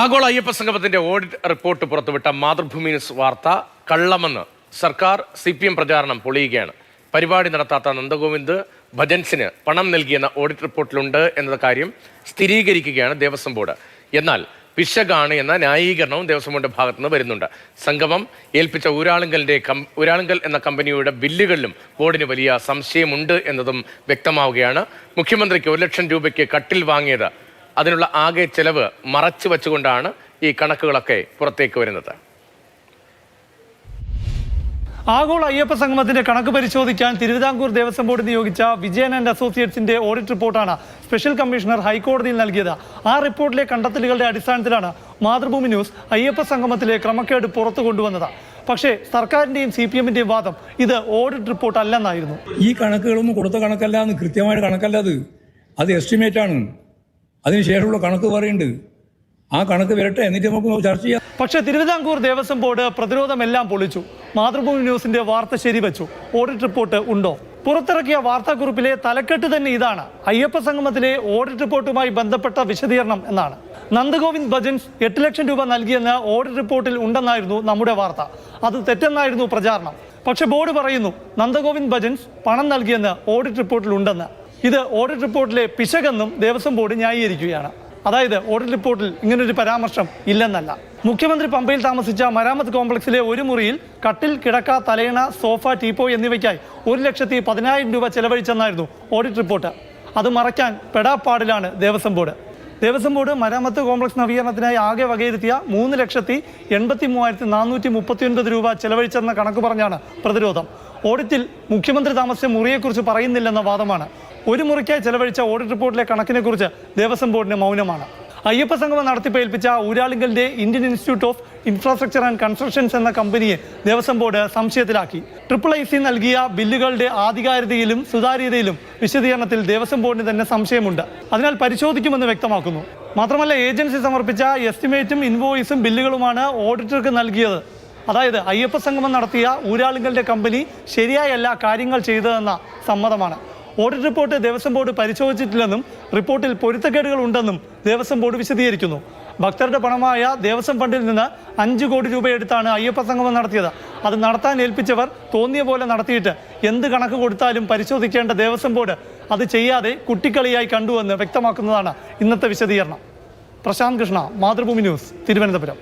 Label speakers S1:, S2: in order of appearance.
S1: ആഗോള Ayyappa സംഗമത്തിന്റെ audit report പുറത്തുവിട്ട Mathrubhumi news വാർത്ത കള്ളമെന്ന് സർക്കാർ CPM പ്രചാരണം പൊളിയുകയാണ്. പരിപാടി നടത്താത്ത നന്ദഗോവിന്ദ് ഭജൻസിന് പണം നൽകിയെന്ന ഓഡിറ്റ് റിപ്പോർട്ടിലുണ്ട് എന്ന കാര്യം സ്ഥിരീകരിക്കുകയാണ് ദേവസ്വം ബോർഡ്. എന്നാൽ പിശകാണ് എന്ന ന്യായീകരണവും ദേവസ്വം ബോർഡിന്റെ ഭാഗത്തുനിന്ന് വരുന്നുണ്ട്. സംഗമം ഏൽപ്പിച്ച ഊരാളുങ്കൽ എന്ന കമ്പനിയുടെ ബില്ലുകളിലും ബോർഡിന് വലിയ സംശയമുണ്ട് എന്നതും വ്യക്തമാവുകയാണ്. മുഖ്യമന്ത്രിക്ക് 1 ലക്ഷം രൂപയ്ക്ക് കട്ടിൽ വാങ്ങിയത്, അതിനുള്ള ആകെ ചെലവ് മറച്ചു വെച്ചുകൊണ്ടാണ് ഈ കണക്കുകളൊക്കെ പുറത്തേക്ക് വരുന്നത്.
S2: ആഗോള അയ്യപ്പ സംഗമത്തിന്റെ കണക്ക് പരിശോധിക്കാൻ തിരുവിതാംകൂർ ദേവസ്വം ബോർഡ് നിയോഗിച്ച വിജയൻ ആൻഡ് അസോസിയേറ്റ്സിന്റെ ഓഡിറ്റ് റിപ്പോർട്ടാണ് സ്പെഷ്യൽ കമ്മീഷണർ ഹൈക്കോടതിയിൽ നൽകിയത്. ആ റിപ്പോർട്ടിലെ കണ്ടെത്തലുകളുടെ അടിസ്ഥാനത്തിലാണ് മാതൃഭൂമി ന്യൂസ് അയ്യപ്പ സംഗമത്തിലെ ക്രമക്കേട് പുറത്തു കൊണ്ടുവന്നത്. പക്ഷേ സർക്കാരിന്റെയും CPMന്റെയും വാദം ഇത് ഓഡിറ്റ് റിപ്പോർട്ട് അല്ലെന്നായിരുന്നു.
S3: ഈ കണക്കുകളൊന്നും കൊടുത്ത കണക്കല്ല, കൃത്യമായിട്ട് കണക്കല്ല, അത് എസ്റ്റിമേറ്റ് ആണ്. അതിനുശേഷമുള്ള കണക്ക് പറയുന്നുണ്ട്. ആ കണക്ക് വരട്ടെ, എന്നിട്ട് നമുക്ക് ചർച്ച ചെയ്യാം.
S2: പക്ഷേ തിരുവിതാംകൂർ ദേവസ്വം ബോർഡ് പ്രതിരോധമെല്ലാം പൊളിച്ചു. മാതൃഭൂമി ന്യൂസിന്റെ വാർത്ത ശരിവച്ചു. ഓഡിറ്റ് റിപ്പോർട്ട് ഉണ്ടോ? പുറത്തിറക്കിയ വാർത്താക്കുറിപ്പിലെ തലക്കെട്ട് തന്നെ ഇതാണ്: അയ്യപ്പ സംഗമത്തിലെ ഓഡിറ്റ് റിപ്പോർട്ടുമായി ബന്ധപ്പെട്ട വിശദീകരണം എന്നാണ്. നന്ദഗോവിന്ദ് ഭജൻസ് 8 ലക്ഷം രൂപ നൽകിയെന്ന് ഓഡിറ്റ് റിപ്പോർട്ടിൽ ഉണ്ടെന്നായിരുന്നു നമ്മുടെ വാർത്ത. അത് തെറ്റെന്നായിരുന്നു പ്രചാരണം. പക്ഷെ ബോർഡ് പറയുന്നു നന്ദഗോവിന്ദ് ഭജൻസ് പണം നൽകിയെന്ന് ഓഡിറ്റ് റിപ്പോർട്ടിൽ ഉണ്ടെന്ന്. ഇത് ഓഡിറ്റ് റിപ്പോർട്ടിലെ പിശകെന്നും ദേവസ്വം ബോർഡ് ന്യായീകരിക്കുകയാണ്. അതായത് ഓഡിറ്റ് റിപ്പോർട്ടിൽ ഇങ്ങനൊരു പരാമർശം ഇല്ലെന്നല്ല. മുഖ്യമന്ത്രി പമ്പയിൽ താമസിച്ച മരാമത്ത് കോംപ്ലക്സിലെ ഒരു മുറിയിൽ കട്ടിൽ, കിടക്ക, തലയണ, സോഫ, ടീപ്പോയ് എന്നിവയ്ക്കായി 1,10,10,000 രൂപ ചെലവഴിച്ചെന്നായിരുന്നു ഓഡിറ്റ് റിപ്പോർട്ട്. അത് മറയ്ക്കാൻ പെടാപ്പാടിലാണ് ദേവസ്വം ബോർഡ്. ദേവസ്വം ബോർഡ് മരാമത്ത് കോംപ്ലക്സ് നവീകരണത്തിനായി ആകെ വകയിരുത്തിയ 3,83,439 രൂപ ചെലവഴിച്ചെന്ന കണക്ക് പറഞ്ഞാണ് പ്രതിരോധം. ഓഡിറ്റിൽ മുഖ്യമന്ത്രി താമസിച്ച മുറിയെക്കുറിച്ച് പറയുന്നില്ലെന്ന വാദമാണ്. ഒരു മുറിക്കായി ചെലവഴിച്ച ഓഡിറ്റ് റിപ്പോർട്ടിലെ കണക്കിനെ കുറിച്ച് ദേവസ്വം ബോർഡിന് മൗനമാണ്. അയ്യപ്പ സംഗമം നടത്തിപ്പേൽപ്പിച്ച ഊരാളുങ്കലിന്റെ Indian institute of infrastructure and constructions എന്ന കമ്പനിയെ ദേവസ്വം ബോർഡ് സംശയത്തിലാക്കി. IIIC നൽകിയ ബില്ലുകളുടെ ആധികാരികതയിലും സുതാര്യതയിലും വിശദീകരണത്തിൽ ദേവസ്വം ബോർഡിന് തന്നെ സംശയമുണ്ട്. അതിനാൽ പരിശോധിക്കുമെന്ന് വ്യക്തമാക്കുന്നു. മാത്രമല്ല, ഏജൻസി സമർപ്പിച്ച എസ്റ്റിമേറ്റും ഇൻവോയ്സും ബില്ലുകളുമാണ് ഓഡിറ്റർക്ക് നൽകിയത്. അതായത് അയ്യപ്പ സംഗമം നടത്തിയ ഊരാളുങ്കലിന്റെ കമ്പനി ശരിയായല്ല കാര്യങ്ങൾ ചെയ്തതെന്ന സമ്മതമാണ്. ഓഡിറ്റ് റിപ്പോർട്ട് ദേവസ്വം ബോർഡ് പരിശോധിച്ചിട്ടില്ലെന്നും റിപ്പോർട്ടിൽ പൊരുത്തക്കേടുകൾ ഉണ്ടെന്നും ദേവസ്വം ബോർഡ് വിശദീകരിക്കുന്നു. ഭക്തരുടെ പണമായ ദേവസ്വം ഫണ്ടിൽ നിന്ന് 5 കോടി രൂപ എടുത്താണ് അയ്യപ്പ സംഗമം നടത്തിയത്. അത് നടത്താൻ ഏൽപ്പിച്ചവർ തോന്നിയ പോലെ നടത്തിയിട്ട് എന്ത് കണക്ക് കൊടുത്താലും പരിശോധിക്കേണ്ട ദേവസ്വം ബോർഡ് അത് ചെയ്യാതെ കുട്ടിക്കളിയായി കണ്ടുവെന്ന് വ്യക്തമാക്കുന്നതാണ് ഇന്നത്തെ വിശദീകരണം. പ്രശാന്ത് കൃഷ്ണ, മാതൃഭൂമി ന്യൂസ്, തിരുവനന്തപുരം.